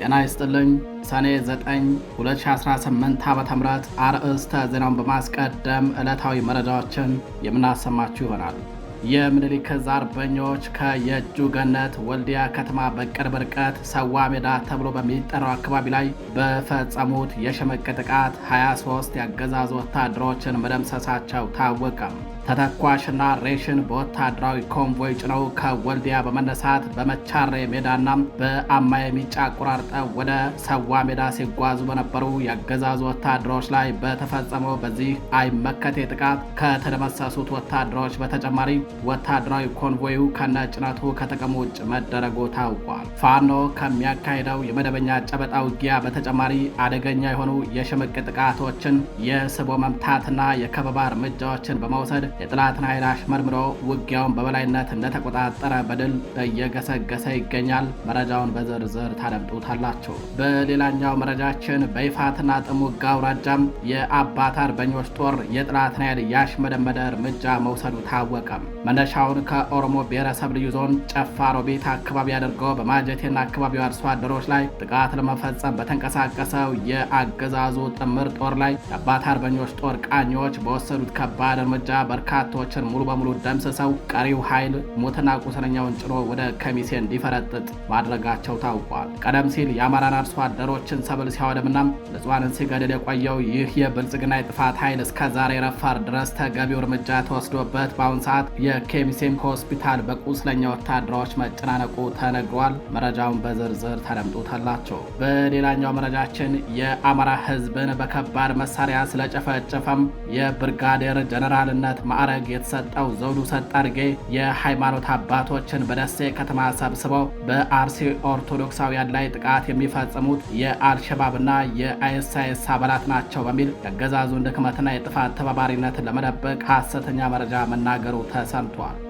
ጤና ይስጥልኝ። ሰኔ 9 2018 ዓ.ም አርዕስተ ዜናውን በማስቀደም ዕለታዊ መረጃዎችን የምናሰማችሁ ይሆናል። የምኒልክ ዕዝ አርበኞች ከየእጁ ገነት ወልዲያ ከተማ በቅርብ ርቀት ሰዋ ሜዳ ተብሎ በሚጠራው አካባቢ ላይ በፈጸሙት የሽምቅ ጥቃት 23 የአገዛዙ ወታደሮችን መደምሰሳቸው ታወቀም። ተተኳሽና ሬሽን በወታደራዊ ኮንቮይ ጭነው ከወልዲያ በመነሳት በመቻሬ ሜዳና በአማየ ሚጫ አቆራርጠው ወደ ሰዋ ሜዳ ሲጓዙ በነበሩ የአገዛዙ ወታደሮች ላይ በተፈጸመው በዚህ አይመከቴ ጥቃት ከተደመሰሱት ወታደሮች በተጨማሪ ወታደራዊ ኮንቮዩ ከነጭነቱ ከጥቅም ውጭ መደረጉ ታውቋል። ፋኖ ከሚያካሂደው የመደበኛ ጨበጣ ውጊያ በተጨማሪ አደገኛ የሆኑ የሽምቅ ጥቃቶችን የስቦ መምታትና የከበባ እርምጃዎችን በመውሰድ የጥላትን ኃይል አሽመርምሮ ውጊያውን በበላይነት እንደተቆጣጠረ በድል እየገሰገሰ ይገኛል። መረጃውን በዝርዝር ታደምጡታላችሁ። በሌላኛው መረጃችን በይፋትና ጥሙጋ አውራጃም የአባት አርበኞች ጦር የጥላትን ኃይል ያሽመደመደ እርምጃ መውሰዱ ታወቀም። መነሻውን ከኦሮሞ ብሔረሰብ ልዩ ዞን ጨፋ ሮቢት አካባቢ አድርገው በማጀቴና አካባቢው አርሶ አደሮች ላይ ጥቃት ለመፈጸም በተንቀሳቀሰው የአገዛዙ ጥምር ጦር ላይ የአባት አርበኞች ጦር ቃኞች በወሰዱት ከባድ እርምጃ በርካቶችን ሙሉ በሙሉ ደምስሰው ቀሪው ኃይል ሞትና ቁስለኛውን ጭኖ ወደ ከሚሴ እንዲፈረጥጥ ማድረጋቸው ታውቋል። ቀደም ሲል የአማራን አርሶ አደሮችን ሰብል ሲያወድምና ንጹሃንን ሲገድል የቆየው ይህ የብልጽግና የጥፋት ኃይል እስከ ዛሬ ረፋር ድረስ ተገቢው እርምጃ ተወስዶበት በአሁኑ ሰዓት የኬሚሴም ሆስፒታል በቁስለኛ ወታደሮች መጨናነቁ ተነግሯል። መረጃውን በዝርዝር ተደምጡታላችሁ። በሌላኛው መረጃችን የአማራ ሕዝብን በከባድ መሳሪያ ስለጨፈጨፈም የብርጋዴር ጀነራልነት ማዕረግ የተሰጠው ዘውዱ ሰጣርጌ የሃይማኖት አባቶችን በደሴ ከተማ ሰብስበው በአርሲ ኦርቶዶክሳውያን ላይ ጥቃት የሚፈጽሙት የአልሸባብና የአይኤስአይኤስ አባላት ናቸው በሚል የአገዛዙን ድክመትና የጥፋት ተባባሪነትን ለመደበቅ ሐሰተኛ መረጃ መናገሩ ተሰምቷል።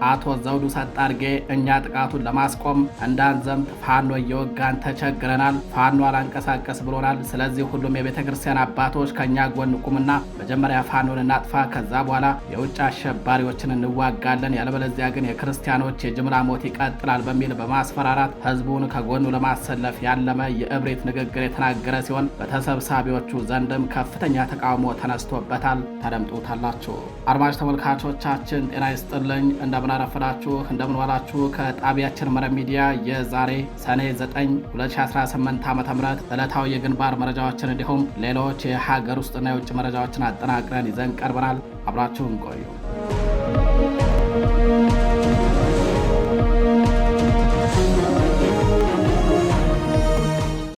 አቶ ዘውዱ ሰጣርጌ እኛ ጥቃቱን ለማስቆም እንዳንዘምት ፋኖ እየወጋን ተቸግረናል፣ ፋኖ አላንቀሳቀስ ብሎናል። ስለዚህ ሁሉም የቤተ ክርስቲያን አባቶች ከእኛ ጎን ቁምና መጀመሪያ ፋኖን እናጥፋ፣ ከዛ በኋላ የውጭ አሸባሪዎችን እንዋጋለን፣ ያለበለዚያ ግን የክርስቲያኖች የጅምላ ሞት ይቀጥላል በሚል በማስፈራራት ህዝቡን ከጎኑ ለማሰለፍ ያለመ የእብሪት ንግግር የተናገረ ሲሆን በተሰብሳቢዎቹ ዘንድም ከፍተኛ ተቃውሞ ተነስቶበታል። ተደምጡታላችሁ። አድማጭ ተመልካቾቻችን ጤና ይስጥልኝ። እንደምን አረፈዳችሁ፣ እንደምን ዋላችሁ። ከጣቢያችን መረብ ሚዲያ የዛሬ ሰኔ 9 2018 ዓ.ም ዕለታዊ የግንባር መረጃዎችን እንዲሁም ሌሎች የሀገር ውስጥና የውጭ መረጃዎችን አጠናቅረን ይዘን ቀርበናል። አብራችሁን ቆዩ።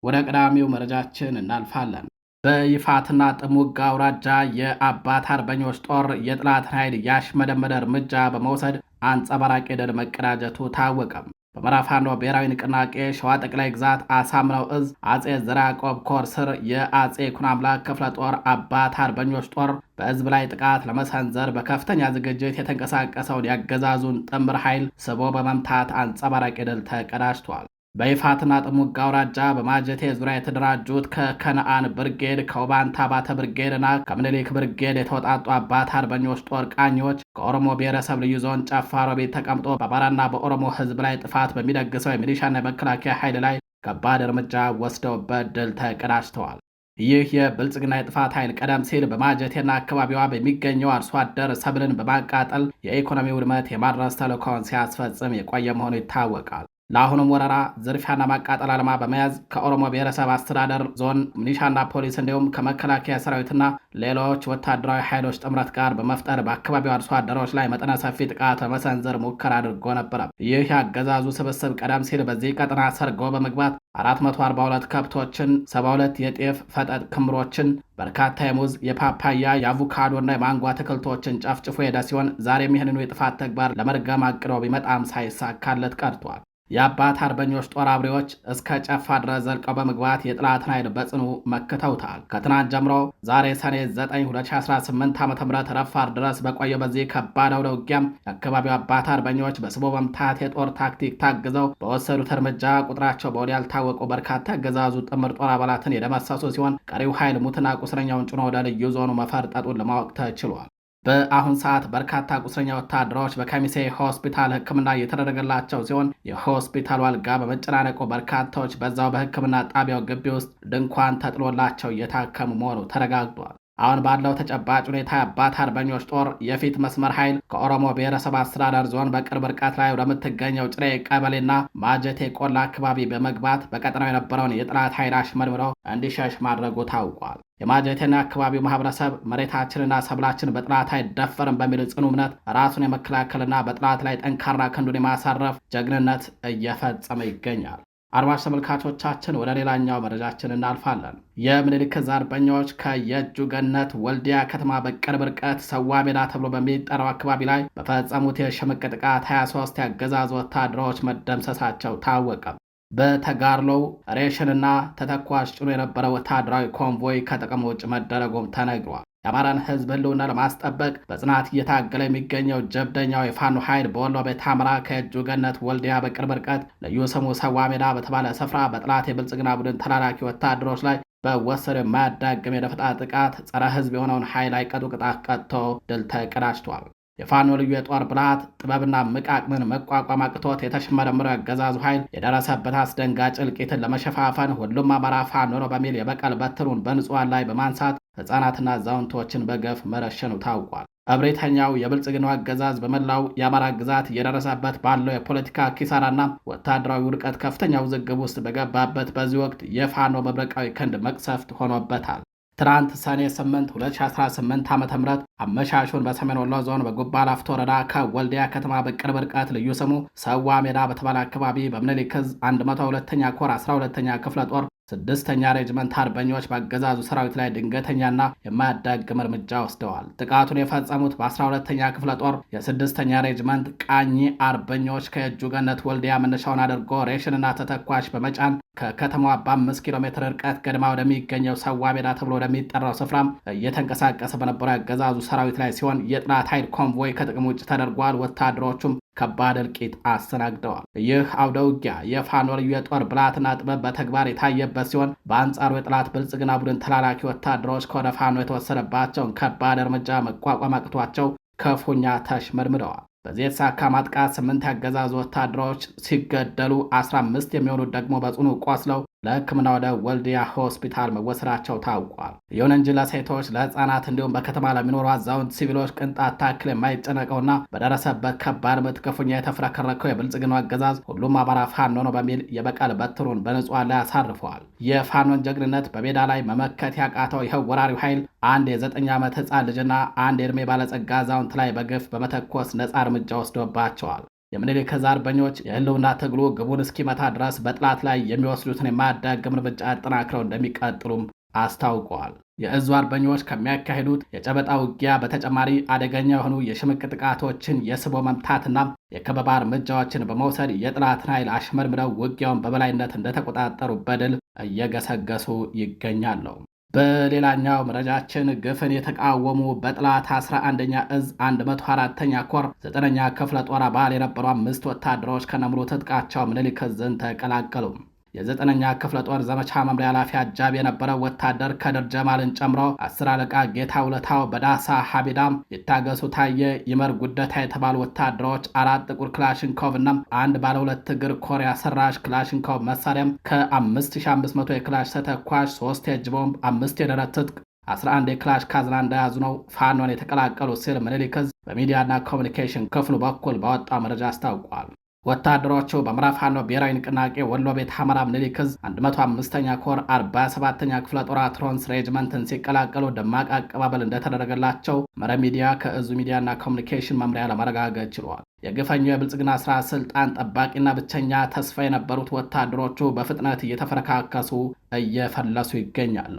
ወደ ቀዳሚው መረጃችን እናልፋለን። በይፋትና ጥሙጋ አውራጃ የአባት አርበኞች ጦር የጥላትን ኃይል ያሽመደመደ እርምጃ በመውሰድ አንጸባራቂ ድል መቀዳጀቱ ታወቀም። በአማራ ፋኖ ብሔራዊ ንቅናቄ ሸዋ ጠቅላይ ግዛት አሳምነው ዕዝ አጼ ዘርዓ ያዕቆብ ኮር ስር የአጼ ይኩኖ አምላክ ክፍለ ጦር አባት አርበኞች ጦር በሕዝብ ላይ ጥቃት ለመሰንዘር በከፍተኛ ዝግጅት የተንቀሳቀሰውን ያገዛዙን ጥምር ኃይል ስቦ በመምታት አንጸባራቂ ድል ተቀዳጅቷል። በይፋትና ጥሙጋ አውራጃ በማጀቴ ዙሪያ የተደራጁት ከከነአን ብርጌድ፣ ከውባንታ ባተ ብርጌድና ከምኒልክ ብርጌድ የተወጣጡ አባት አርበኞች ጦር ቃኞች ከኦሮሞ ብሔረሰብ ልዩ ዞን ጨፋ ሮቢት ተቀምጦ በአማራና በኦሮሞ ሕዝብ ላይ ጥፋት በሚደግሰው የሚሊሻና የመከላከያ ኃይል ላይ ከባድ እርምጃ ወስደውበት ድል ተቀዳጅተዋል። ይህ የብልጽግና የጥፋት ኃይል ቀደም ሲል በማጀቴና አካባቢዋ በሚገኘው አርሶ አደር ሰብልን በማቃጠል የኢኮኖሚ ውድመት የማድረስ ተልዕኮውን ሲያስፈጽም የቆየ መሆኑ ይታወቃል። ለአሁኑም ወረራ፣ ዝርፊያና ማቃጠል ዓላማ በመያዝ ከኦሮሞ ብሔረሰብ አስተዳደር ዞን ሚሊሻና ፖሊስ እንዲሁም ከመከላከያ ሰራዊትና ሌሎች ወታደራዊ ኃይሎች ጥምረት ጋር በመፍጠር በአካባቢው አርሶ አደሮች ላይ መጠነ ሰፊ ጥቃት በመሰንዘር ሙከራ አድርጎ ነበረ። ይህ የአገዛዙ ስብስብ ቀደም ሲል በዚህ ቀጠና ሰርጎ በመግባት 442 ከብቶችን፣ 72 የጤፍ ፈጠጥ ክምሮችን፣ በርካታ የሙዝ፣ የፓፓያ፣ የአቮካዶና የማንጎ አትክልቶችን ጨፍጭፎ ሄደ ሲሆን ዛሬም ይህንኑ የጥፋት ተግባር ለመድገም አቅዶ ቢመጣም ሳይሳካለት ቀርቷል። የአባት አርበኞች ጦር አብሬዎች እስከ ጨፋ ድረስ ዘልቀው በመግባት የጥላትን ኃይል በጽኑ መክተውታል። ከትናንት ጀምሮ ዛሬ ሰኔ 9 2018 ዓ.ም ረፋር ድረስ በቆየ በዚህ ከባድ አውደ ውጊያም የአካባቢው አባት አርበኞች በስቦ መምታት የጦር ታክቲክ ታግዘው በወሰዱት እርምጃ ቁጥራቸው በውል ያልታወቁ በርካታ ያገዛዙ ጥምር ጦር አባላትን የደመሰሱ ሲሆን ቀሪው ኃይል ሙትና ቁስለኛውን ጭኖ ወደ ልዩ ዞኑ መፈርጠጡን ለማወቅ ተችሏል። በአሁን ሰዓት በርካታ ቁስለኛ ወታደሮች በከሚሴ ሆስፒታል ሕክምና እየተደረገላቸው ሲሆን የሆስፒታሉ አልጋ በመጨናነቁ በርካታዎች በዛው በሕክምና ጣቢያው ግቢ ውስጥ ድንኳን ተጥሎላቸው እየታከሙ መሆኑ ተረጋግጧል። አሁን ባለው ተጨባጭ ሁኔታ የአባት አርበኞች ጦር የፊት መስመር ኃይል ከኦሮሞ ብሔረሰብ አስተዳደር ዞን በቅርብ ርቀት ላይ ወደምትገኘው ጭሬ ቀበሌና ማጀቴ ቆላ አካባቢ በመግባት በቀጠናው የነበረውን የጠላት ኃይል አሽመድምደው እንዲሸሽ ማድረጉ ታውቋል። የማጀቴና አካባቢው ማህበረሰብ መሬታችንና ሰብላችን በጠላት አይደፈርም በሚል ጽኑ እምነት ራሱን የመከላከልና በጠላት ላይ ጠንካራ ክንዱን የማሳረፍ ጀግንነት እየፈጸመ ይገኛል። አድማጭ ተመልካቾቻችን ወደ ሌላኛው መረጃችን እናልፋለን። የምኒልክ ዕዝ አርበኞች ከየእጁ ገነት ወልዲያ ከተማ በቅርብ ርቀት ሰዋ ሜዳ ተብሎ በሚጠራው አካባቢ ላይ በፈጸሙት የሽምቅ ጥቃት 23 ያገዛዙ ወታደሮች መደምሰሳቸው ታወቀ። በተጋድሎው ሬሽንና ተተኳሽ ጭኖ የነበረ ወታደራዊ ኮንቮይ ከጥቅም ውጭ መደረጉም ተነግሯል። የአማራን ሕዝብ ህልውና ለማስጠበቅ በጽናት እየታገለ የሚገኘው ጀብደኛው የፋኖ ኃይል በወሎ ቤት አምራ ከእጁ ገነት ወልዲያ በቅርብ ርቀት ልዩ ስሙ ሰዋ ሜዳ በተባለ ስፍራ በጠላት የብልጽግና ቡድን ተላላኪ ወታደሮች ላይ በወሰደው የማያዳግም የደፈጣ ጥቃት ጸረ ሕዝብ የሆነውን ኃይል አይቀጡ ቅጣት ቀጥቶ ድል ተቀዳጅቷል። የፋኖ ልዩ የጦር ብልሃት ጥበብና ምቃቅምን መቋቋም አቅቶት የተሽመረመረው ያገዛዙ ኃይል የደረሰበት አስደንጋጭ እልቂትን ለመሸፋፈን ሁሉም አማራ ፋኖ ነው በሚል የበቀል በትሩን በንጹሃን ላይ በማንሳት ሕፃናትና አዛውንቶችን በገፍ መረሸኑ ታውቋል። እብሪተኛው የብልጽግናው አገዛዝ በመላው የአማራ ግዛት እየደረሰበት ባለው የፖለቲካ ኪሳራና ወታደራዊ ውድቀት ከፍተኛ ውዝግብ ውስጥ በገባበት በዚህ ወቅት የፋኖ መብረቃዊ ክንድ መቅሰፍት ሆኖበታል። ትናንት ሰኔ 8 2018 ዓ.ም አመሻሹን በሰሜን ወሎ ዞን በጉባ ላፍቶ ወረዳ ከወልዲያ ከተማ በቅርብ ርቀት ልዩ ስሙ ሰዋ ሜዳ በተባለ አካባቢ በምኒልክ ዕዝ 102ኛ ኮር 12ኛ ክፍለ ጦር 6ኛ ሬጅመንት አርበኞች በአገዛዙ ሰራዊት ላይ ድንገተኛና የማያዳግም እርምጃ ወስደዋል። ጥቃቱን የፈጸሙት በ12ኛ ክፍለ ጦር የ6ኛ ሬጅመንት ቃኝ አርበኞች ከየእጁ ገነት ወልዲያ መነሻውን አድርጎ ሬሽንና ተተኳሽ በመጫን ከከተማዋ በ5 ኪሎ ሜትር ርቀት ገድማ ወደሚገኘው ሰዋ ሜዳ ተብሎ ወደሚጠራው ስፍራም እየተንቀሳቀሰ በነበረው ያገዛዙ ሰራዊት ላይ ሲሆን የጠላት ኃይል ኮንቮይ ከጥቅም ውጭ ተደርጓል። ወታደሮቹም ከባድ እልቂት አስተናግደዋል። ይህ አውደ ውጊያ የፋኖ ልዩ የጦር ብልሃትና ጥበብ በተግባር የታየበት ሲሆን በአንጻሩ የጠላት ብልጽግና ቡድን ተላላኪ ወታደሮች ከወደ ፋኖ የተወሰደባቸውን ከባድ እርምጃ መቋቋም አቅቷቸው ክፉኛ ተሽመድምደዋል። በዚህ የተሳካ ማጥቃት 8 ያገዛዙ ወታደሮች ሲገደሉ 15 የሚሆኑት ደግሞ በጽኑ ቆስለው ለሕክምና ወደ ወልዲያ ሆስፒታል መወሰዳቸው ታውቋል። ይሁን እንጂ ለሴቶች፣ ለሕፃናት እንዲሁም በከተማ ለሚኖሩ አዛውንት ሲቪሎች ቅንጣት ታክል የማይጨነቀውና በደረሰበት ከባድ ምት ክፉኛ የተፍረከረከው የብልጽግናው አገዛዝ ሁሉም አማራ ፋኖ ነው በሚል የበቀል በትሩን በንጹሃን ላይ አሳርፈዋል። የፋኖን ጀግንነት በሜዳ ላይ መመከት ያቃተው ይኸው ወራሪው ኃይል አንድ የ9 ዓመት ሕፃን ልጅና አንድ የዕድሜ ባለጸጋ አዛውንት ላይ በግፍ በመተኮስ ነፃ እርምጃ ወስዶባቸዋል። የምኒልክ ዕዝ አርበኞች የህልውና ትግሉ ግቡን እስኪመታ ድረስ በጠላት ላይ የሚወስዱትን የማያዳግም እርምጃ አጠናክረው እንደሚቀጥሉም አስታውቀዋል። የዕዙ አርበኞች ከሚያካሂዱት የጨበጣ ውጊያ በተጨማሪ አደገኛ የሆኑ የሽምቅ ጥቃቶችን፣ የስቦ መምታትና የከበባ እርምጃዎችን በመውሰድ የጠላትን ኃይል አሽመድምደው ውጊያውን በበላይነት እንደተቆጣጠሩ በድል እየገሰገሱ ይገኛሉ። በሌላኛው መረጃችን ግፍን የተቃወሙ በጠላት 11ኛ ዕዝ 104ኛ ኮር 9ኛ ክፍለ ጦር አባል የነበሩ 5 ወታደሮች ከነሙሉ ትጥቃቸው ምኒልክ ዕዝን ተቀላቀሉ። የ9ኛ ክፍለ ጦር ዘመቻ መምሪያ ኃላፊ አጃቢ የነበረው ወታደር ከድር ጀማልን ጨምሮ 10 አለቃ ጌታ ውለታው፣ በዳሳ ሀቢዳም፣ የታገሱ ታየ፣ ይመር ጉደታ የተባሉ ወታደሮች 4 ጥቁር ክላሽንኮቭ እና 1 ባለ 2 እግር ኮሪያ ሰራሽ ክላሽንኮቭ መሳሪያም ከ5500 የክላሽ ተተኳሽ፣ 3 የእጅ ቦምብ፣ 5 የደረት ትጥቅ 11 የክላሽ ካዝና እንደያዙ ነው ፋኖን የተቀላቀሉ ሲል ምኒልክ ዕዝ በሚዲያና ኮሚኒኬሽን ክፍሉ በኩል ባወጣው መረጃ አስታውቋል። ወታደሮቹ በአማራ ፋኖ ብሔራዊ ንቅናቄ ወሎ ቤት አማራ ምኒልክ ዕዝ 105ኛ ኮር 47ኛ ክፍለ ጦር አትሮንስ ሬጅመንትን ሲቀላቀሉ ደማቅ አቀባበል እንደተደረገላቸው መረብ ሚዲያ ከዕዙ ሚዲያና ኮሚኒኬሽን መምሪያ ለማረጋገጥ ችሏል። የግፈኛው የብልጽግና ስራ ስልጣን ጠባቂና ብቸኛ ተስፋ የነበሩት ወታደሮቹ በፍጥነት እየተፈረካከሱ እየፈለሱ ይገኛሉ።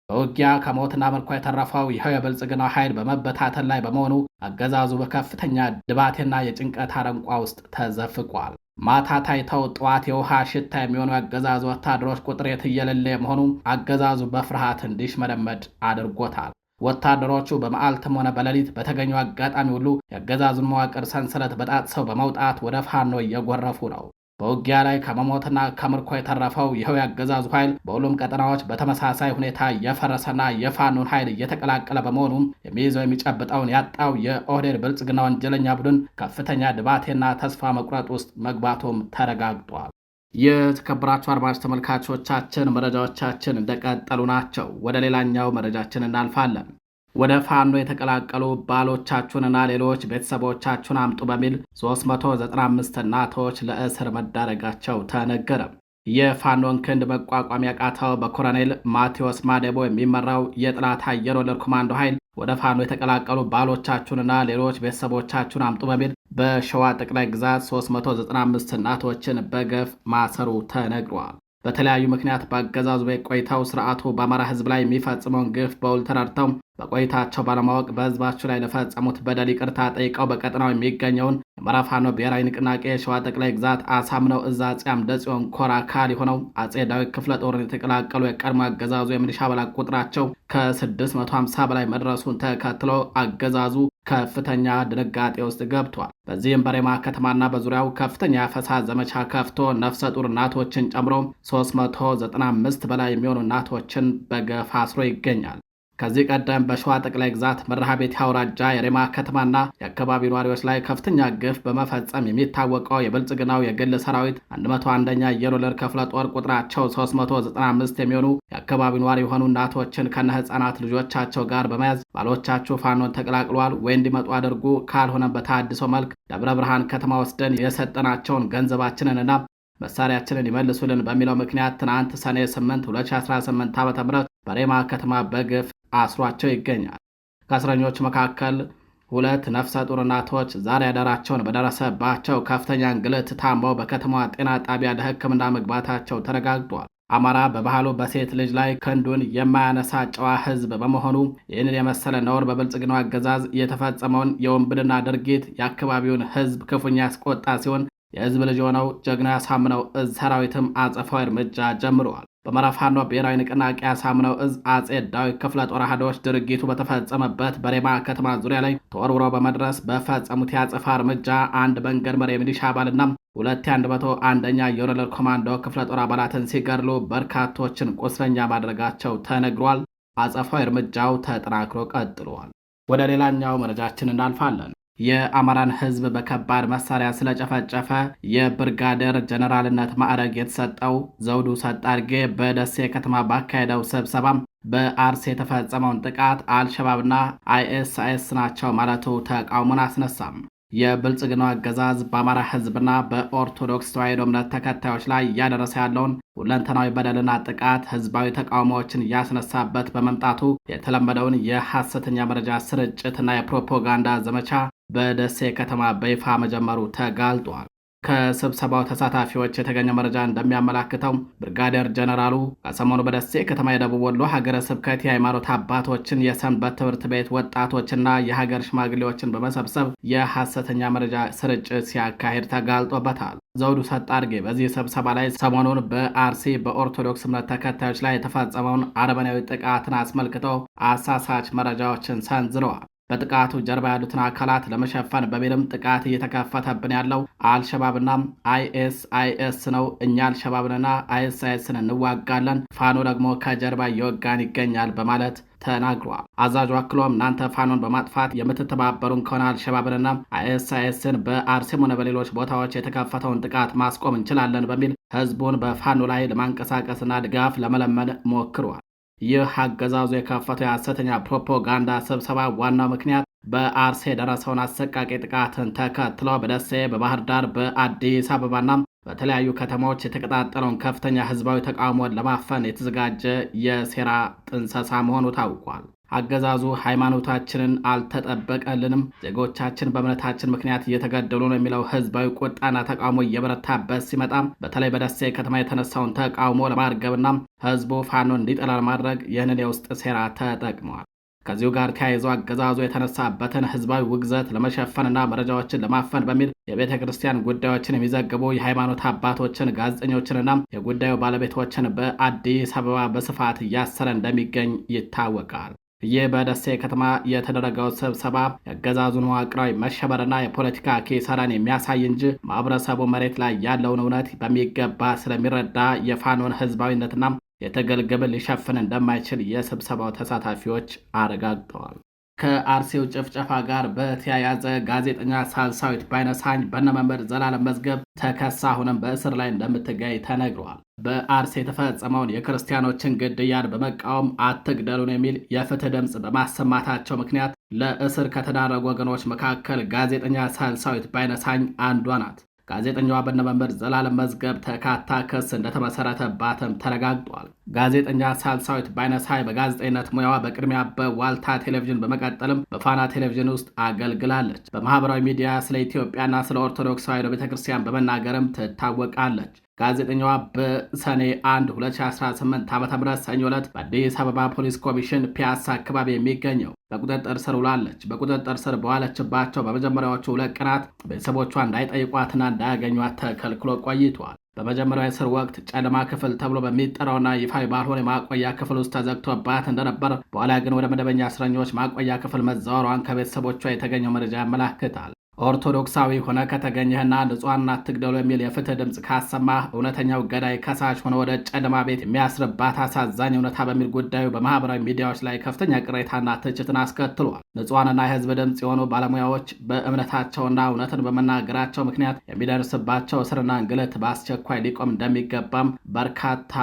በውጊያ ከሞትና ምርኮ የተረፈው ይኸው የብልጽግና ኃይል በመበታተን ላይ በመሆኑ አገዛዙ በከፍተኛ ድባቴና የጭንቀት አረንቋ ውስጥ ተዘፍቋል። ማታ ታይተው ጠዋት የውሃ ሽታ የሚሆኑ የአገዛዙ ወታደሮች ቁጥር የትየለሌ መሆኑ አገዛዙ በፍርሃት እንዲሽመደመድ አድርጎታል። ወታደሮቹ በመዓልትም ሆነ በሌሊት በተገኘው አጋጣሚ ሁሉ የአገዛዙን መዋቅር ሰንሰለት በጣጥሰው በመውጣት ወደ ፋኖ እየጎረፉ ነው። በውጊያ ላይ ከመሞትና ከምርኮ የተረፈው ይኸው ያገዛዙ ኃይል በሁሉም ቀጠናዎች በተመሳሳይ ሁኔታ የፈረሰና የፋኖን ኃይል እየተቀላቀለ በመሆኑም የሚይዘው የሚጨብጠውን ያጣው የኦህዴድ ብልጽግና ወንጀለኛ ቡድን ከፍተኛ ድባቴና ተስፋ መቁረጥ ውስጥ መግባቱም ተረጋግጧል። የተከበራችሁ አድማጭ ተመልካቾቻችን መረጃዎቻችን እንደቀጠሉ ናቸው። ወደ ሌላኛው መረጃችን እናልፋለን። ወደ ፋኖ የተቀላቀሉ ባሎቻችሁንና ሌሎች ቤተሰቦቻችሁን አምጡ በሚል 395 እናቶች ለእስር መዳረጋቸው ተነገረ። የፋኖን ክንድ መቋቋም ያቃተው በኮሎኔል ማቴዎስ ማዴቦ የሚመራው የጠላት አየር ወለድ ኮማንዶ ኃይል ወደ ፋኖ የተቀላቀሉ ባሎቻችሁንና ሌሎች ቤተሰቦቻችሁን አምጡ በሚል በሸዋ ጠቅላይ ግዛት 395 እናቶችን በገፍ ማሰሩ ተነግሯል። በተለያዩ ምክንያት በአገዛዙ ቤት ቆይተው ስርዓቱ በአማራ ሕዝብ ላይ የሚፈጽመውን ግፍ በውል ተረድተው በቆይታቸው ባለማወቅ በሕዝባቸው ላይ ለፈጸሙት በደል ይቅርታ ጠይቀው በቀጠናው የሚገኘውን የአማራ ፋኖ ብሔራዊ ንቅናቄ የሸዋ ጠቅላይ ግዛት አሳምነው እዝ አፄ አምደ ጽዮን ኮር አካል የሆነው አፄ ዳዊት ክፍለ ጦርን የተቀላቀሉ የቀድሞ አገዛዙ የሚሊሻ አባላት ቁጥራቸው ከ650 በላይ መድረሱን ተከትሎ አገዛዙ ከፍተኛ ድንጋጤ ውስጥ ገብቷል። በዚህም በሬማ ከተማና በዙሪያው ከፍተኛ የአፈሳ ዘመቻ ከፍቶ ነፍሰ ጡር እናቶችን ጨምሮ 395 በላይ የሚሆኑ እናቶችን በገፍ አስሮ ይገኛል። ከዚህ ቀደም በሸዋ ጠቅላይ ግዛት መርሐቤቴ አውራጃ የሬማ ከተማና የአካባቢው ነዋሪዎች ላይ ከፍተኛ ግፍ በመፈጸም የሚታወቀው የብልጽግናው የግል ሰራዊት 101ኛ አየር ወለድ ክፍለ ጦር ቁጥራቸው 395 የሚሆኑ የአካባቢው ነዋሪ የሆኑ እናቶችን ከነ ህፃናት ልጆቻቸው ጋር በመያዝ ባሎቻችሁ ፋኖን ተቀላቅሏል ወይ እንዲመጡ አድርጉ፣ ካልሆነ በተሃድሶ መልክ ደብረ ብርሃን ከተማ ወስደን የሰጠናቸውን ገንዘባችንንና መሳሪያችንን ይመልሱልን በሚለው ምክንያት ትናንት ሰኔ 8 2018 ዓ.ም በሬማ ከተማ በግፍ አስሯቸው ይገኛል። ከእስረኞች መካከል 2 ነፍሰ ጡር እናቶች ዛሬ አዳራቸውን በደረሰባቸው ከፍተኛ እንግልት ታመው በከተማዋ ጤና ጣቢያ ለሕክምና መግባታቸው ተረጋግጧል። አማራ በባህሉ በሴት ልጅ ላይ ክንዱን የማያነሳ ጨዋ ሕዝብ በመሆኑ ይህንን የመሰለ ነውር በብልጽግናው አገዛዝ የተፈጸመውን የወንብድና ድርጊት የአካባቢውን ሕዝብ ክፉኛ ያስቆጣ ሲሆን የሕዝብ ልጅ የሆነው ጀግና ያሳምነው እዝ ሰራዊትም አጸፋዊ እርምጃ ጀምረዋል። በአማራ ፋኖ ብሔራዊ ንቅናቄ ያሳምነው እዝ አፄ ዳዊት ክፍለ ጦር አሃዶች ድርጊቱ በተፈጸመበት በሬማ ከተማ ዙሪያ ላይ ተወርውረው በመድረስ በፈጸሙት የአጸፋ እርምጃ አንድ መንገድ መሪ የሚሊሻ አባልና 201ኛ አየር ወለድ ኮማንዶ ክፍለ ጦር አባላትን ሲገድሉ በርካቶችን ቁስለኛ ማድረጋቸው ተነግሯል። አጸፋዊ እርምጃው ተጠናክሮ ቀጥሏል። ወደ ሌላኛው መረጃችን እናልፋለን። የአማራን ሕዝብ በከባድ መሳሪያ ስለጨፈጨፈ የብርጋዴር ጀነራልነት ማዕረግ የተሰጠው ዘውዱ ሰጣርጌ በደሴ ከተማ ባካሄደው ስብሰባም በአርሲ የተፈጸመውን ጥቃት አልሸባብና አይኤስአይኤስ ናቸው ማለቱ ተቃውሞን አስነሳም። የብልጽግናው አገዛዝ በአማራ ሕዝብና በኦርቶዶክስ ተዋሕዶ እምነት ተከታዮች ላይ እያደረሰ ያለውን ሁለንተናዊ በደልና ጥቃት ህዝባዊ ተቃውሞዎችን እያስነሳበት በመምጣቱ የተለመደውን የሐሰተኛ መረጃ ስርጭትና የፕሮፓጋንዳ ዘመቻ በደሴ ከተማ በይፋ መጀመሩ ተጋልጧል። ከስብሰባው ተሳታፊዎች የተገኘ መረጃ እንደሚያመላክተው ብርጋዴር ጀነራሉ ከሰሞኑ በደሴ ከተማ የደቡብ ወሎ ሀገረ ስብከት የሃይማኖት አባቶችን፣ የሰንበት ትምህርት ቤት ወጣቶችና የሀገር ሽማግሌዎችን በመሰብሰብ የሐሰተኛ መረጃ ስርጭት ሲያካሄድ ተጋልጦበታል። ዘውዱ ሰጣርጌ በዚህ ስብሰባ ላይ ሰሞኑን በአርሲ በኦርቶዶክስ እምነት ተከታዮች ላይ የተፈጸመውን አረመኔያዊ ጥቃትን አስመልክተው አሳሳች መረጃዎችን ሰንዝረዋል። በጥቃቱ ጀርባ ያሉትን አካላት ለመሸፈን በሚልም ጥቃት እየተከፈተብን ያለው አልሸባብና አይኤስአይኤስ ነው። እኛ አልሸባብንና አይኤስአይኤስን እንዋጋለን፣ ፋኖ ደግሞ ከጀርባ እየወጋን ይገኛል በማለት ተናግሯል። አዛዡ አክሎም እናንተ ፋኖን በማጥፋት የምትተባበሩን ከሆነ አልሸባብንና አይኤስአይኤስን በአርሲም ሆነ በሌሎች ቦታዎች የተከፈተውን ጥቃት ማስቆም እንችላለን በሚል ህዝቡን በፋኖ ላይ ለማንቀሳቀስና ድጋፍ ለመለመን ሞክሯል። ይህ አገዛዙ የከፈተው የሐሰተኛ ፕሮፓጋንዳ ስብሰባ ዋናው ምክንያት በአርሲ የደረሰውን አሰቃቂ ጥቃትን ተከትሎ በደሴ፣ በባህር ዳር፣ በአዲስ አበባና በተለያዩ ከተሞች የተቀጣጠለውን ከፍተኛ ህዝባዊ ተቃውሞን ለማፈን የተዘጋጀ የሴራ ጥንሰሳ መሆኑ ታውቋል። አገዛዙ ሃይማኖታችንን አልተጠበቀልንም፣ ዜጎቻችን በእምነታችን ምክንያት እየተገደሉ ነው የሚለው ህዝባዊ ቁጣና ተቃውሞ እየበረታበት ሲመጣም በተለይ በደሴ ከተማ የተነሳውን ተቃውሞ ለማርገብና ህዝቡ ፋኖ እንዲጠላ ለማድረግ ይህንን የውስጥ ሴራ ተጠቅመዋል። ከዚሁ ጋር ተያይዞ አገዛዙ የተነሳበትን ህዝባዊ ውግዘት ለመሸፈንና መረጃዎችን ለማፈን በሚል የቤተ ክርስቲያን ጉዳዮችን የሚዘግቡ የሃይማኖት አባቶችን፣ ጋዜጠኞችንና የጉዳዩ ባለቤቶችን በአዲስ አበባ በስፋት እያሰረ እንደሚገኝ ይታወቃል። ይህ በደሴ ከተማ የተደረገው ስብሰባ የአገዛዙን መዋቅራዊ መሸበርና የፖለቲካ ኪሳራን የሚያሳይ እንጂ ማህበረሰቡ መሬት ላይ ያለውን እውነት በሚገባ ስለሚረዳ የፋኖን ህዝባዊነትና የትግል ግብን ሊሸፍን እንደማይችል የስብሰባው ተሳታፊዎች አረጋግጠዋል። ከአርሲው ጭፍጨፋ ጋር በተያያዘ ጋዜጠኛ ሳልሳዊት ባይነሳኝ በነመምህር ዘላለም መዝገብ ተከሳ አሁንም በእስር ላይ እንደምትገኝ ተነግሯል። በአርሲ የተፈጸመውን የክርስቲያኖችን ግድያን በመቃወም አትግደሉን የሚል የፍትህ ድምፅ በማሰማታቸው ምክንያት ለእስር ከተዳረጉ ወገኖች መካከል ጋዜጠኛ ሳልሳዊት ባይነሳኝ አንዷ ናት። ጋዜጠኛዋ በነመምህር ዘላለም መዝገብ ተካታ ክስ እንደተመሰረተባትም ተረጋግጧል። ጋዜጠኛ ሳልሳዊት ባይነሳኝ በጋዜጠኝነት ሙያዋ በቅድሚያ በዋልታ ቴሌቪዥን በመቀጠልም በፋና ቴሌቪዥን ውስጥ አገልግላለች። በማህበራዊ ሚዲያ ስለ ኢትዮጵያና ስለ ኦርቶዶክስ ተዋሕዶ ቤተክርስቲያን በመናገርም ትታወቃለች። ጋዜጠኛዋ በሰኔ 1 2018 ዓ.ም ሰኞ ዕለት በአዲስ አበባ ፖሊስ ኮሚሽን ፒያሳ አካባቢ የሚገኘው በቁጥጥር ስር ውላለች። በቁጥጥር ስር በዋለችባቸው በመጀመሪያዎቹ 2 ቀናት ቤተሰቦቿ እንዳይጠይቋትና እንዳያገኟት ተከልክሎ ቆይቷል። በመጀመሪያው የእስር ወቅት ጨለማ ክፍል ተብሎ በሚጠራውና ይፋዊ ባልሆነ የማቆያ ክፍል ውስጥ ተዘግቶባት እንደነበር፣ በኋላ ግን ወደ መደበኛ እስረኞች ማቆያ ክፍል መዛወሯን ከቤተሰቦቿ የተገኘው መረጃ ያመላክታል። ኦርቶዶክሳዊ ሆነ ከተገኘህና ንጹሐን አትግደሉ የሚል የፍትህ ድምፅ ካሰማህ እውነተኛው ገዳይ ከሳሽ ሆነ ወደ ጨለማ ቤት የሚያስርባት አሳዛኝ እውነታ በሚል ጉዳዩ በማህበራዊ ሚዲያዎች ላይ ከፍተኛ ቅሬታና ትችትን አስከትሏል። ንጹሐንና የህዝብ ድምፅ የሆኑ ባለሙያዎች በእምነታቸውና እውነትን በመናገራቸው ምክንያት የሚደርስባቸው እስርና እንግልት በአስቸኳይ ሊቆም እንደሚገባም በርካታ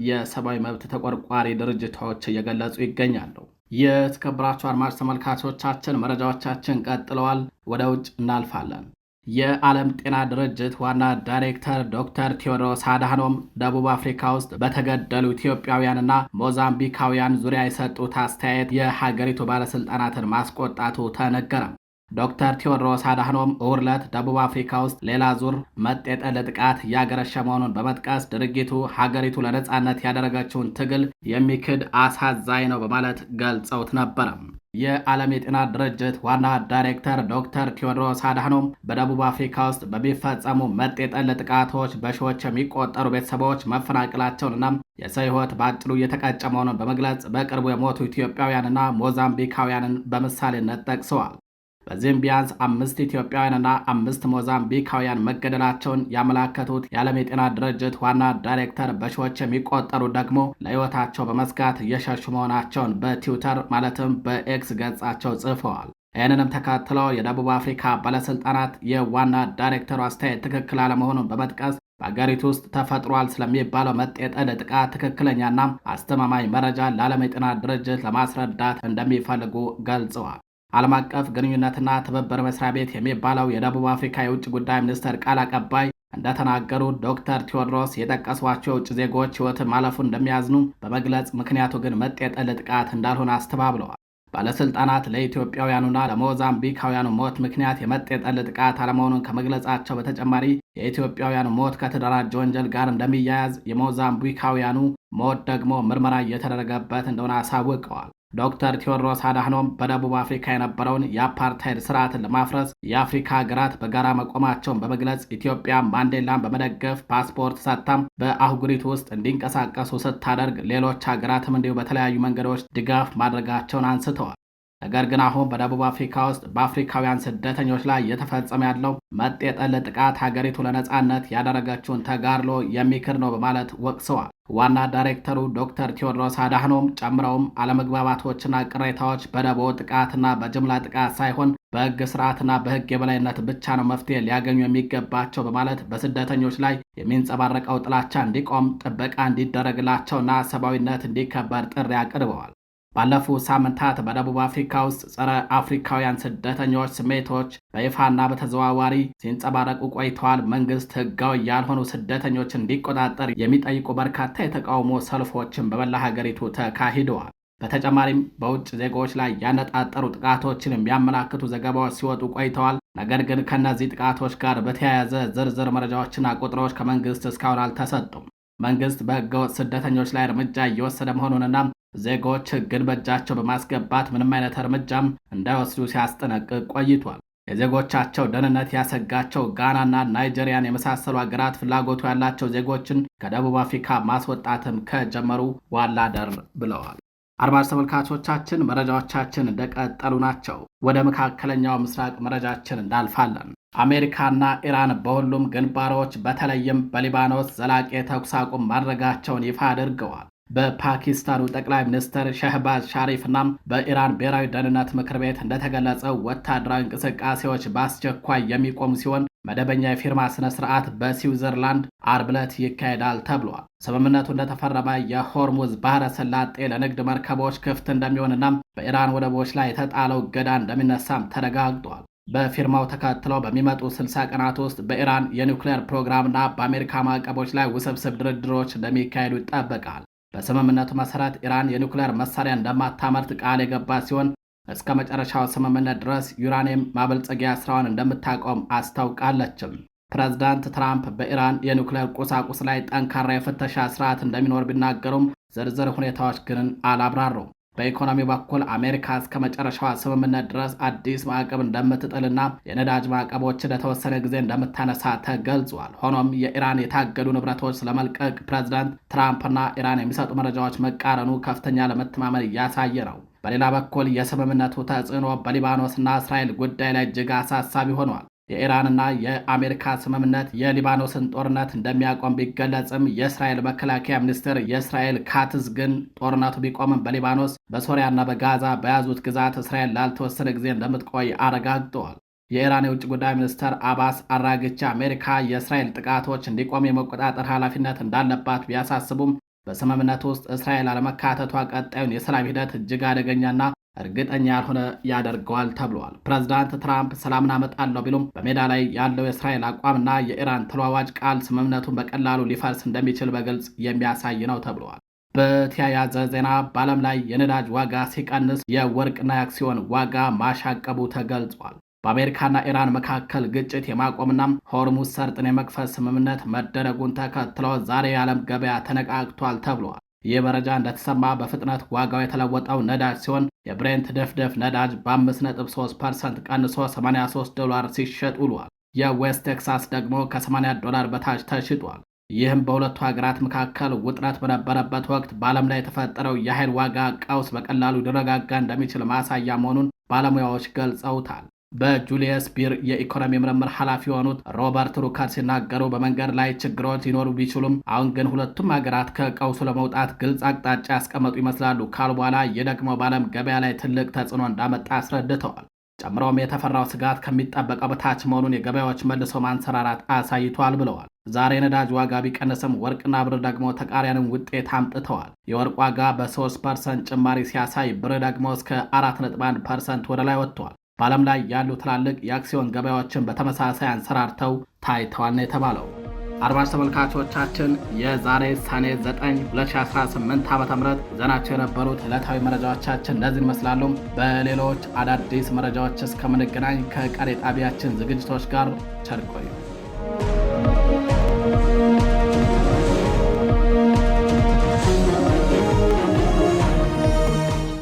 የሰብአዊ መብት ተቆርቋሪ ድርጅቶች እየገለጹ ይገኛሉ። የተከበራችሁ አድማጭ ተመልካቾቻችን መረጃዎቻችን ቀጥለዋል። ወደ ውጭ እናልፋለን። የዓለም ጤና ድርጅት ዋና ዳይሬክተር ዶክተር ቴዎድሮስ አድሃኖም ደቡብ አፍሪካ ውስጥ በተገደሉ ኢትዮጵያውያንና ሞዛምቢካውያን ዙሪያ የሰጡት አስተያየት የሀገሪቱ ባለስልጣናትን ማስቆጣቱ ተነገረ። ዶክተር ቴዎድሮስ አድሃኖም እሁድ ዕለት ደቡብ አፍሪካ ውስጥ ሌላ ዙር መጤጠል ጥቃት እያገረሸ መሆኑን በመጥቀስ ድርጊቱ ሀገሪቱ ለነጻነት ያደረገችውን ትግል የሚክድ አሳዛኝ ነው በማለት ገልጸውት ነበረ። የዓለም የጤና ድርጅት ዋና ዳይሬክተር ዶክተር ቴዎድሮስ አድሃኖም በደቡብ አፍሪካ ውስጥ በሚፈጸሙ መጤጠል ጥቃቶች በሺዎች የሚቆጠሩ ቤተሰቦች መፈናቀላቸውንና የሰው ሕይወት በአጭሩ እየተቀጨ መሆኑን በመግለጽ በቅርቡ የሞቱ ኢትዮጵያውያንና ሞዛምቢካውያንን በምሳሌነት ጠቅሰዋል። በዚህም ቢያንስ 5 ኢትዮጵያውያንና 5 ሞዛምቢካውያን መገደላቸውን ያመላከቱት የዓለም የጤና ድርጅት ዋና ዳይሬክተር በሺዎች የሚቆጠሩ ደግሞ ለሕይወታቸው በመስጋት እየሸሹ መሆናቸውን በትዊተር ማለትም በኤክስ ገጻቸው ጽፈዋል። ይህንንም ተከትለው የደቡብ አፍሪካ ባለሥልጣናት የዋና ዳይሬክተሩ አስተያየት ትክክል አለመሆኑን በመጥቀስ በአገሪቱ ውስጥ ተፈጥሯል ስለሚባለው መጤጠል ጥቃት ትክክለኛና አስተማማኝ መረጃ ለዓለም የጤና ድርጅት ለማስረዳት እንደሚፈልጉ ገልጸዋል። ዓለም አቀፍ ግንኙነትና ትብብር መስሪያ ቤት የሚባለው የደቡብ አፍሪካ የውጭ ጉዳይ ሚኒስቴር ቃል አቀባይ እንደተናገሩ ዶክተር ቴዎድሮስ የጠቀሷቸው የውጭ ዜጎች ሕይወትን ማለፉን እንደሚያዝኑ በመግለጽ ምክንያቱ ግን መጤጠል ጥቃት እንዳልሆነ አስተባብለዋል። ባለሥልጣናት ለኢትዮጵያውያኑና ለሞዛምቢካውያኑ ሞት ምክንያት የመጤጠል ጥቃት አለመሆኑን ከመግለጻቸው በተጨማሪ የኢትዮጵያውያኑ ሞት ከተደራጀ ወንጀል ጋር እንደሚያያዝ፣ የሞዛምቢካውያኑ ሞት ደግሞ ምርመራ እየተደረገበት እንደሆነ አሳውቀዋል። ዶክተር ቴዎድሮስ አድሃኖም በደቡብ አፍሪካ የነበረውን የአፓርታይድ ስርዓትን ለማፍረስ የአፍሪካ ሀገራት በጋራ መቆማቸውን በመግለጽ ኢትዮጵያ ማንዴላን በመደገፍ ፓስፖርት ሰጥታም በአህጉሪቱ ውስጥ እንዲንቀሳቀሱ ስታደርግ ሌሎች ሀገራትም እንዲሁ በተለያዩ መንገዶች ድጋፍ ማድረጋቸውን አንስተዋል። ነገር ግን አሁን በደቡብ አፍሪካ ውስጥ በአፍሪካውያን ስደተኞች ላይ እየተፈጸመ ያለው መጤጠል ጥቃት ሀገሪቱ ለነጻነት ያደረገችውን ተጋድሎ የሚክድ ነው በማለት ወቅሰዋል። ዋና ዳይሬክተሩ ዶክተር ቴዎድሮስ አድሃኖም ጨምረውም አለመግባባቶችና ቅሬታዎች በደቦ ጥቃትና በጅምላ ጥቃት ሳይሆን በሕግ ስርዓትና በሕግ የበላይነት ብቻ ነው መፍትሄ ሊያገኙ የሚገባቸው በማለት በስደተኞች ላይ የሚንጸባረቀው ጥላቻ እንዲቆም፣ ጥበቃ እንዲደረግላቸውና ሰብአዊነት እንዲከበር ጥሪ አቅርበዋል። ባለፉት ሳምንታት በደቡብ አፍሪካ ውስጥ ጸረ አፍሪካውያን ስደተኞች ስሜቶች በይፋና በተዘዋዋሪ ሲንጸባረቁ ቆይተዋል። መንግስት ህጋዊ ያልሆኑ ስደተኞችን እንዲቆጣጠር የሚጠይቁ በርካታ የተቃውሞ ሰልፎችን በመላ ሀገሪቱ ተካሂደዋል። በተጨማሪም በውጭ ዜጎች ላይ ያነጣጠሩ ጥቃቶችን የሚያመላክቱ ዘገባዎች ሲወጡ ቆይተዋል። ነገር ግን ከእነዚህ ጥቃቶች ጋር በተያያዘ ዝርዝር መረጃዎችና ቁጥሮች ከመንግስት እስካሁን አልተሰጡም። መንግስት በህገወጥ ስደተኞች ላይ እርምጃ እየወሰደ መሆኑንና ዜጎች ህግን በእጃቸው በማስገባት ምንም አይነት እርምጃም እንዳይወስዱ ሲያስጠነቅቅ ቆይቷል። የዜጎቻቸው ደህንነት ያሰጋቸው ጋናና ናይጄሪያን የመሳሰሉ ሀገራት ፍላጎቱ ያላቸው ዜጎችን ከደቡብ አፍሪካ ማስወጣትም ከጀመሩ ዋላ ደር ብለዋል። አድማጭ ተመልካቾቻችን መረጃዎቻችን እንደቀጠሉ ናቸው። ወደ መካከለኛው ምስራቅ መረጃችን እናልፋለን። አሜሪካና ኢራን በሁሉም ግንባሮች በተለይም በሊባኖስ ዘላቂ የተኩስ አቁም ማድረጋቸውን ይፋ አድርገዋል። በፓኪስታኑ ጠቅላይ ሚኒስትር ሸህባዝ ሻሪፍና በኢራን ብሔራዊ ደህንነት ምክር ቤት እንደተገለጸው ወታደራዊ እንቅስቃሴዎች በአስቸኳይ የሚቆሙ ሲሆን መደበኛ የፊርማ ስነ ስርዓት በስዊዘርላንድ አርብ ዕለት ይካሄዳል ተብሏል። ስምምነቱ እንደተፈረመ የሆርሙዝ ባህረ ሰላጤ ለንግድ መርከቦች ክፍት እንደሚሆንና በኢራን ወደቦች ላይ የተጣለው እገዳ እንደሚነሳም ተረጋግጧል። በፊርማው ተከትለው በሚመጡ 60 ቀናት ውስጥ በኢራን የኒውክሌር ፕሮግራምና በአሜሪካ ማዕቀቦች ላይ ውስብስብ ድርድሮች እንደሚካሄዱ ይጠበቃል። በስምምነቱ መሰረት ኢራን የኒውክሌር መሳሪያ እንደማታመርት ቃል የገባ ሲሆን እስከ መጨረሻው ስምምነት ድረስ ዩራኒየም ማበልጸጊያ ስራዋን እንደምታቆም አስታውቃለችም። ፕሬዝዳንት ትራምፕ በኢራን የኒውክሌር ቁሳቁስ ላይ ጠንካራ የፍተሻ ስርዓት እንደሚኖር ቢናገሩም ዝርዝር ሁኔታዎች ግን አላብራሩም። በኢኮኖሚ በኩል አሜሪካ እስከ መጨረሻዋ ስምምነት ድረስ አዲስ ማዕቀብ እንደምትጥልና የነዳጅ ማዕቀቦችን ለተወሰነ ጊዜ እንደምታነሳ ተገልጿል። ሆኖም የኢራን የታገዱ ንብረቶች ለመልቀቅ ፕሬዝዳንት ትራምፕና ኢራን የሚሰጡ መረጃዎች መቃረኑ ከፍተኛ ለመተማመን እያሳየ ነው። በሌላ በኩል የስምምነቱ ተጽዕኖ በሊባኖስና እስራኤል ጉዳይ ላይ እጅግ አሳሳቢ ሆኗል። የኢራንና የአሜሪካ ስምምነት የሊባኖስን ጦርነት እንደሚያቆም ቢገለጽም የእስራኤል መከላከያ ሚኒስትር የእስራኤል ካትዝ ግን ጦርነቱ ቢቆምም በሊባኖስ በሶሪያና በጋዛ በያዙት ግዛት እስራኤል ላልተወሰነ ጊዜ እንደምትቆይ አረጋግጠዋል። የኢራን የውጭ ጉዳይ ሚኒስትር አባስ አራግቺ አሜሪካ የእስራኤል ጥቃቶች እንዲቆም የመቆጣጠር ኃላፊነት እንዳለባት ቢያሳስቡም በስምምነቱ ውስጥ እስራኤል አለመካተቷ ቀጣዩን የሰላም ሂደት እጅግ አደገኛና እርግጠኛ ያልሆነ ያደርገዋል ተብሏል። ፕሬዝዳንት ትራምፕ ሰላምን አመጣለሁ ቢሉም በሜዳ ላይ ያለው የእስራኤል አቋምና የኢራን ተለዋዋጭ ቃል ስምምነቱን በቀላሉ ሊፈርስ እንደሚችል በግልጽ የሚያሳይ ነው ተብሏል። በተያያዘ ዜና በዓለም ላይ የነዳጅ ዋጋ ሲቀንስ የወርቅና የአክሲዮን ዋጋ ማሻቀቡ ተገልጿል። በአሜሪካና ኢራን መካከል ግጭት የማቆምና ሆርሙዝ ሰርጥን የመክፈት ስምምነት መደረጉን ተከትሎ ዛሬ የዓለም ገበያ ተነቃቅቷል ተብሏል። ይህ መረጃ እንደተሰማ በፍጥነት ዋጋው የተለወጠው ነዳጅ ሲሆን የብሬንት ድፍድፍ ነዳጅ በ5.3% ቀንሶ $83 ሲሸጥ ውሏል። የዌስት ቴክሳስ ደግሞ ከ$80 በታች ተሽጧል። ይህም በሁለቱ ሀገራት መካከል ውጥረት በነበረበት ወቅት በዓለም ላይ የተፈጠረው የኃይል ዋጋ ቀውስ በቀላሉ ሊረጋጋ እንደሚችል ማሳያ መሆኑን ባለሙያዎች ገልጸውታል። በጁሊየስ ቢር የኢኮኖሚ ምርምር ኃላፊ የሆኑት ሮበርት ሩከር ሲናገሩ በመንገድ ላይ ችግሮች ሊኖሩ ቢችሉም አሁን ግን ሁለቱም ሀገራት ከቀውሱ ለመውጣት ግልጽ አቅጣጫ ያስቀመጡ ይመስላሉ ካሉ በኋላ ይህ ደግሞ በዓለም ገበያ ላይ ትልቅ ተጽዕኖ እንዳመጣ አስረድተዋል። ጨምሮም የተፈራው ስጋት ከሚጠበቀው በታች መሆኑን የገበያዎች መልሶ ማንሰራራት አሳይቷል ብለዋል። ዛሬ ነዳጅ ዋጋ ቢቀንስም ወርቅና ብር ደግሞ ተቃራኒውን ውጤት አምጥተዋል። የወርቅ ዋጋ በ3% ጭማሪ ሲያሳይ ብር ደግሞ እስከ 4.1% ወደ ላይ ወጥቷል። በዓለም ላይ ያሉ ትላልቅ የአክሲዮን ገበያዎችን በተመሳሳይ አንሰራርተው ታይተዋል ነው የተባለው። አድማጭ ተመልካቾቻችን የዛሬ ሰኔ 9 2018 ዓ.ም ይዘናቸው የነበሩት ዕለታዊ መረጃዎቻችን እነዚህን ይመስላሉ። በሌሎች አዳዲስ መረጃዎች እስከምንገናኝ ከቀሪ ጣቢያችን ዝግጅቶች ጋር ቸር ቆዩ።